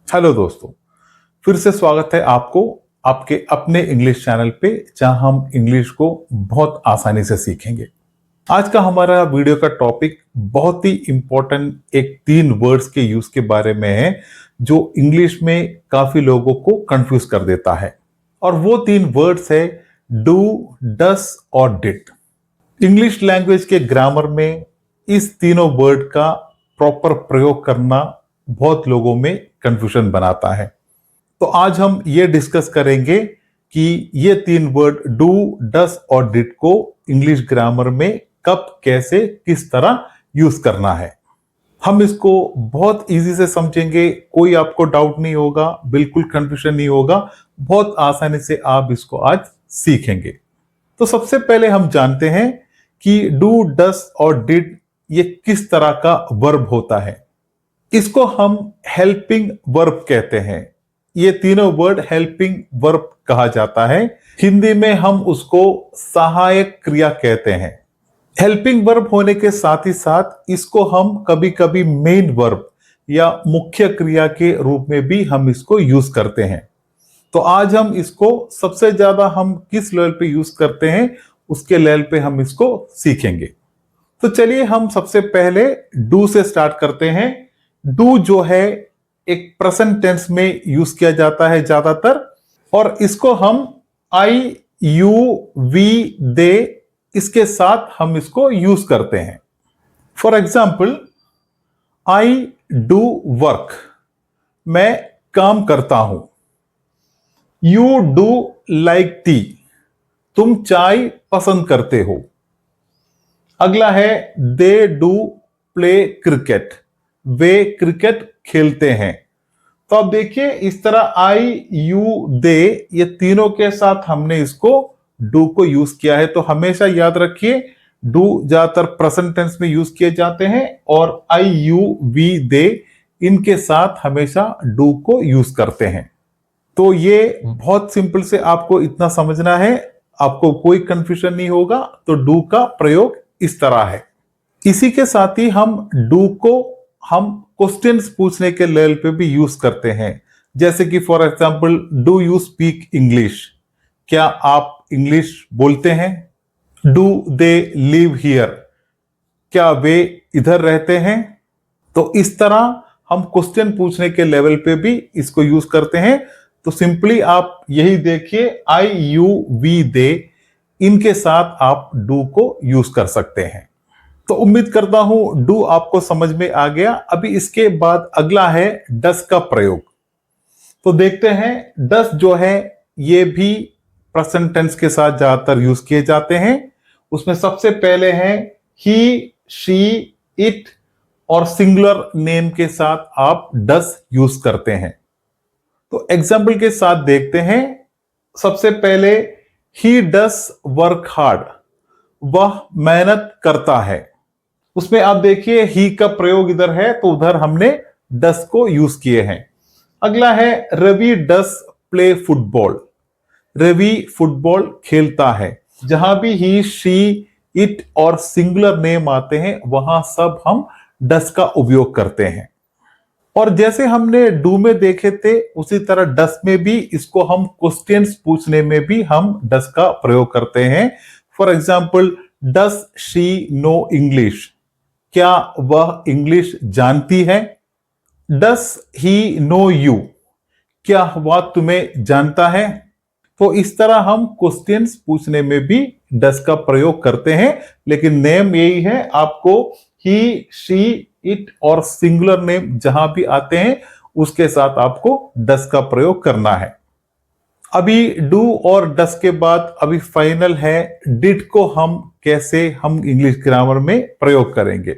Hello दोस्तों, फिर से स्वागत है आपको आपके अपने इंग्लिश चैनल पे, जहां हम इंग्लिश को बहुत आसानी से सीखेंगे। आज का हमारा वीडियो का टॉपिक बहुत ही इंपॉर्टेंट एक 3 वर्ड्स के यूज के बारे में है, जो इंग्लिश में काफी लोगों को कंफ्यूज कर देता है। और वो 3 वर्ड्स है डू, डस और डिड। इंग्लिश लैंग्वेज के ग्रामर में इस तीनों वर्ड का प्रॉपर प्रयोग करना बहुत लोगों में कंफ्यूजन बनाता है। तो आज हम ये डिस्कस करेंगे कि ये 3 वर्ड डू, डस और डिड को इंग्लिश ग्रामर में कब, कैसे, किस तरह यूज करना है। हम इसको बहुत इजी से समझेंगे, कोई आपको डाउट नहीं होगा, बिल्कुल कंफ्यूजन नहीं होगा, बहुत आसानी से आप इसको आज सीखेंगे। तो सबसे पहले हम जानते हैं कि डू, डस और डिड ये किस तरह का वर्ब होता है। इसको हम हेल्पिंग वर्ब कहते हैं। ये तीनों वर्ड हेल्पिंग वर्ब कहा जाता है। हिंदी में हम उसको सहायक क्रिया कहते हैं। हेल्पिंग वर्ब होने के साथ ही साथ इसको हम कभी कभी मेन वर्ब या मुख्य क्रिया के रूप में भी हम इसको यूज करते हैं। तो आज हम इसको सबसे ज्यादा हम किस लेवल पे यूज करते हैं, उसके लेवल पे हम इसको सीखेंगे। तो चलिए हम सबसे पहले डू से स्टार्ट करते हैं। डू जो है एक प्रेजेंट टेंस में यूज किया जाता है ज्यादातर, और इसको हम आई, यू, वी, दे इसके साथ हम इसको यूज करते हैं। For example, I do work, मैं काम करता हूं। यू डू लाइक टी, तुम चाय पसंद करते हो। अगला है they do play cricket, way cricket खेलते हैं। तो अब देखिए, इस तरह आई, यू, दे ये तीनों के साथ हमने इसको डू को यूज किया है। तो हमेशा याद रखिए, डू ज्यादातर प्रेजेंट टेंस में यूज किए जाते हैं और आई, यू, वी, दे इनके साथ हमेशा डू को यूज करते हैं। तो ये बहुत सिंपल से आपको इतना समझना है, आपको कोई कंफ्यूजन नहीं होगा। तो डू का प्रयोग इस तरह है। इसी के साथ ही हम डू को हम क्वेश्चंस पूछने के लेवल पे भी यूज करते हैं। जैसे कि for example, do you speak English, क्या आप इंग्लिश बोलते हैं। डू दे लिव हियर, क्या वे इधर रहते हैं। तो इस तरह हम क्वेश्चन पूछने के लेवल पे भी इसको यूज करते हैं। तो सिंपली आप यही देखिए, आई, यू, वी, दे इनके साथ आप डू को यूज कर सकते हैं। तो उम्मीद करता हूं डू आपको समझ में आ गया। अभी इसके बाद अगला है डस का प्रयोग। तो देखते हैं, डस जो है ये भी प्रेजेंट टेंस के साथ ज्यादातर यूज किए जाते हैं। उसमें सबसे पहले है ही, शी, इट और सिंगुलर नेम के साथ आप डस यूज करते हैं। तो एग्जाम्पल के साथ देखते हैं। सबसे पहले ही डस वर्क हार्ड, वह मेहनत करता है। उसमें आप देखिए ही का प्रयोग इधर है, तो उधर हमने डस को यूज किए हैं। अगला है रवि डस प्ले फुटबॉल, रवि फुटबॉल खेलता है। जहां भी ही, शी, इट और सिंगुलर नेम आते हैं वहां सब हम डस का उपयोग करते हैं। और जैसे हमने डू में देखे थे, उसी तरह डस में भी इसको हम क्वेश्चंस पूछने में भी हम डस का प्रयोग करते हैं। For example, does she know English, क्या वह इंग्लिश जानती है। डस ही नो यू, क्या वह तुम्हें जानता है। तो इस तरह हम क्वेश्चंस पूछने में भी डस का प्रयोग करते हैं, लेकिन नेम यही है, आपको ही, शी, इट और सिंगुलर नेम जहां भी आते हैं उसके साथ आपको डस का प्रयोग करना है। अभी डू और डस के बाद अभी फाइनल है डिड को हम कैसे हम इंग्लिश ग्रामर में प्रयोग करेंगे।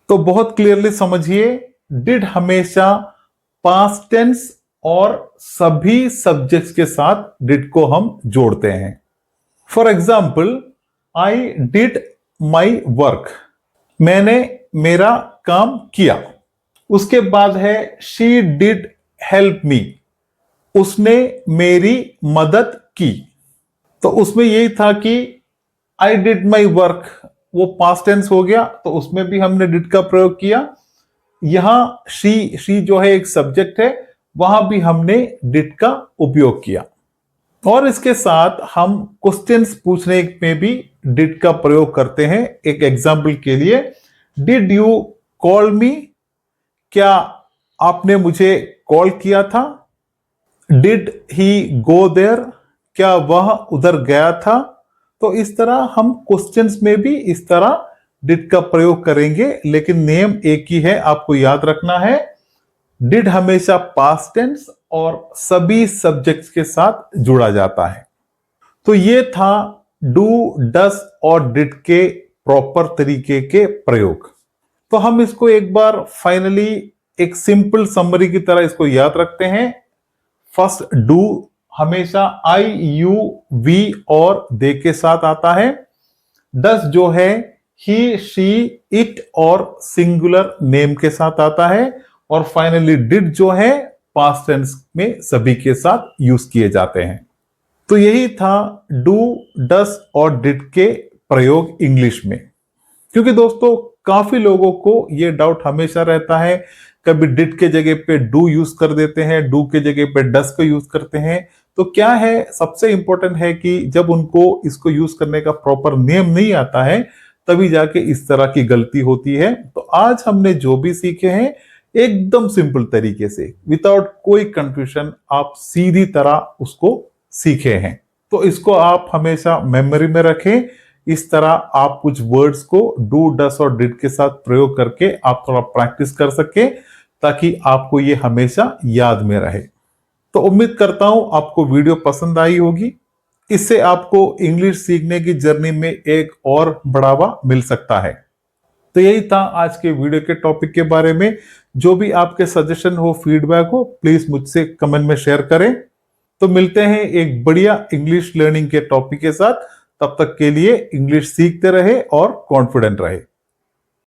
तो बहुत क्लियरली समझिए, डिड हमेशा पास्ट टेंस और सभी सब्जेक्ट्स के साथ डिड को हम जोड़ते हैं। For example, I did my work, मैंने मेरा काम किया। उसके बाद है शी डिड हेल्प मी, उसने मेरी मदद की। तो उसमें यही था कि आई डिड माई वर्क, वो पास्ट टेंस हो गया, तो उसमें भी हमने डिड का प्रयोग किया। यहां शी जो है एक सब्जेक्ट है, वहां भी हमने डिड का उपयोग किया। और इसके साथ हम क्वेश्चंस पूछने में भी डिड का प्रयोग करते हैं। एक एग्जाम्पल के लिए, डिड यू कॉल मी? क्या आपने मुझे कॉल किया था? Did he go there? क्या वह उधर गया था? तो इस तरह हम क्वेश्चंस में भी इस तरह डिड का प्रयोग करेंगे, लेकिन नियम एक ही है, आपको याद रखना है। डिड हमेशा पास्ट टेंस और सभी सब्जेक्ट्स के साथ जुड़ा जाता है। तो ये था डू, डस और डिड के प्रॉपर तरीके के प्रयोग। तो हम इसको एक बार फाइनली एक सिंपल समरी की तरह इसको याद रखते हैं। फर्स्ट, डू हमेशा आई, यू, वी और दे के साथ आता है। डस जो है ही, शी, इट और सिंगुलर नेम के साथ आता है। और फाइनली डिड जो है पास्ट टेंस में सभी के साथ यूज किए जाते हैं। तो यही था डू, डस और डिड के प्रयोग इंग्लिश में। क्योंकि दोस्तों काफी लोगों को यह डाउट हमेशा रहता है, कभी डिड के जगह पे डू यूज कर देते हैं, डू के जगह पे डस को यूज करते हैं। तो क्या है, सबसे इंपॉर्टेंट है कि जब उनको इसको यूज करने का प्रॉपर नियम नहीं आता है, तभी जाके इस तरह की गलती होती है। तो आज हमने जो भी सीखे हैं एकदम सिंपल तरीके से, विदाउट कोई कंफ्यूजन, आप सीधी तरह उसको सीखे हैं। तो इसको आप हमेशा मेमोरी में रखें। इस तरह आप कुछ वर्ड्स को डू, डस और डिड के साथ प्रयोग करके आप थोड़ा प्रैक्टिस कर सके, ताकि आपको ये हमेशा याद में रहे। तो उम्मीद करता हूं आपको वीडियो पसंद आई होगी। इससे आपको इंग्लिश सीखने की जर्नी में एक और बढ़ावा मिल सकता है। तो यही था आज के वीडियो के टॉपिक के बारे में। जो भी आपके सजेशन हो, फीडबैक हो, प्लीज मुझसे कमेंट में शेयर करें। तो मिलते हैं एक बढ़िया इंग्लिश लर्निंग के टॉपिक के साथ। तब तक के लिए इंग्लिश सीखते रहे और कॉन्फिडेंट रहे।